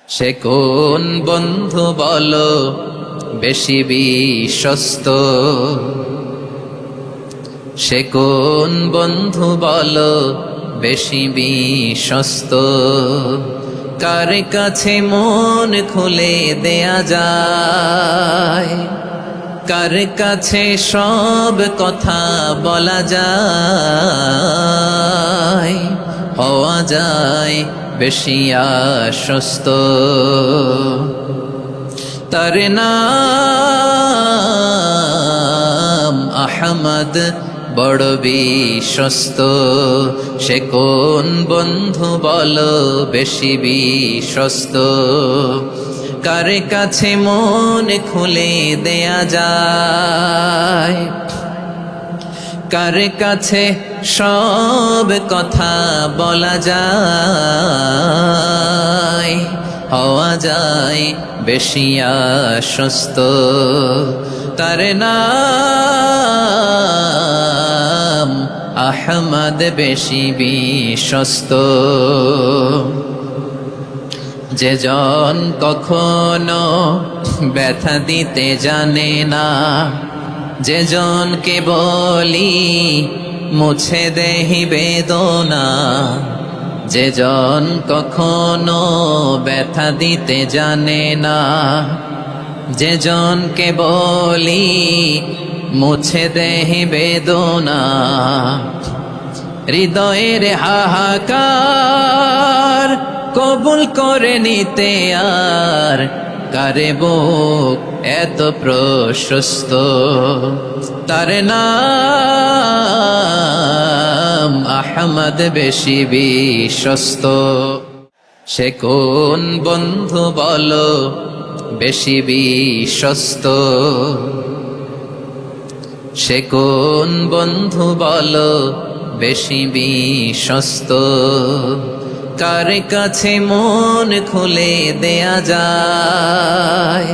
সে কোন বন্ধু বলো বেশি বিশ্বস্ত, সে কোন বন্ধু বলো বেশি বিশ্বস্ত, কার কাছে মন খুলে দেয়া যায়, কার কাছে সব কথা বলা যায়, হওয়া যায় বেশি আশ্বস্ত। তার নাম আহমদ, বড় বিশ্বস্ত। সে কোন বন্ধু বলো বেশি বিশ্বস্ত, কার কাছে মন খুলে দেয়া যায়, কার কাছে সব কথা বলা যায়, হওয়া যায় বেশি আশ্বস্ত। তার নাম আহমদ, বেশি বিশ্বস্ত। যে জন কখনো ব্যথা দিতে জানে না, যে জনকে বলি মুছে দেহি বেদনা, যে জন কখনো ব্যথা দিতে জানে না, যে জনকে বলি মুছে দেহি বেদনা, হৃদয়ের হাহাকার কবুল করে নিতে আর কারে বুক এত প্রশস্ত। তার নাম আহমদ, বেশি বিশ্বস্ত। সে কোন বন্ধু বলো বেশি বিশ্বস্ত, সে কোন বন্ধু বলো বেশি বিশ্বস্ত, কার কাছে মন খুলে দেয়া যায়,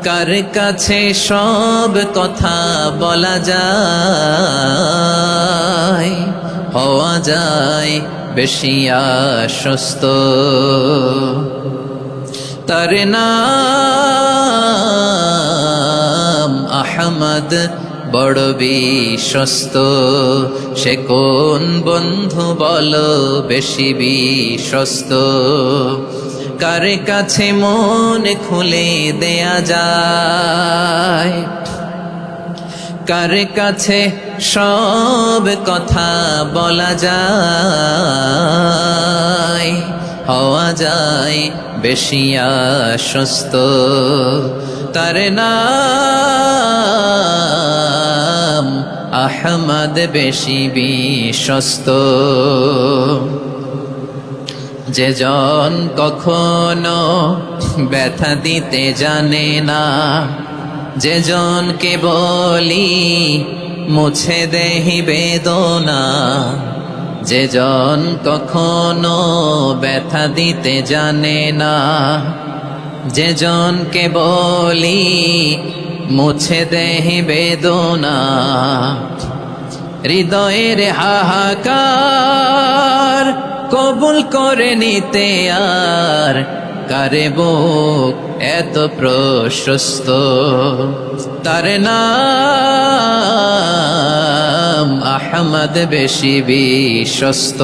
কার কাছে সব কথা বলা যায়, হওয়া যায় বেশি আশ্বস্ত। তার নাম আহমদ, বড় বিশ্বস্ত। সে কোন বন্ধু বলো বেশি বিশ্বস্ত, কার কাছে মন খুলে দেয়া যায়, কার কাছে সব কথা বলা যায়, হওয়া যায় বেশি আশ্বস্ত। তার নাম আহমদ, বেশি বিশ্বস্ত। যে জন কখনো ব্যথা দিতে জানে না, যে জনকে বলি মুছে দেহি বেদনা, যে জন কখনো ব্যথা দিতে জানে না, যে জনকে বলি মুছে দেহি বেদনা, হৃদয়ের হাহাকার কবুল করে নিতে আর কারে বুক এত প্রশস্ত। তার নাম আহমদ, বেশি বিশ্বস্ত।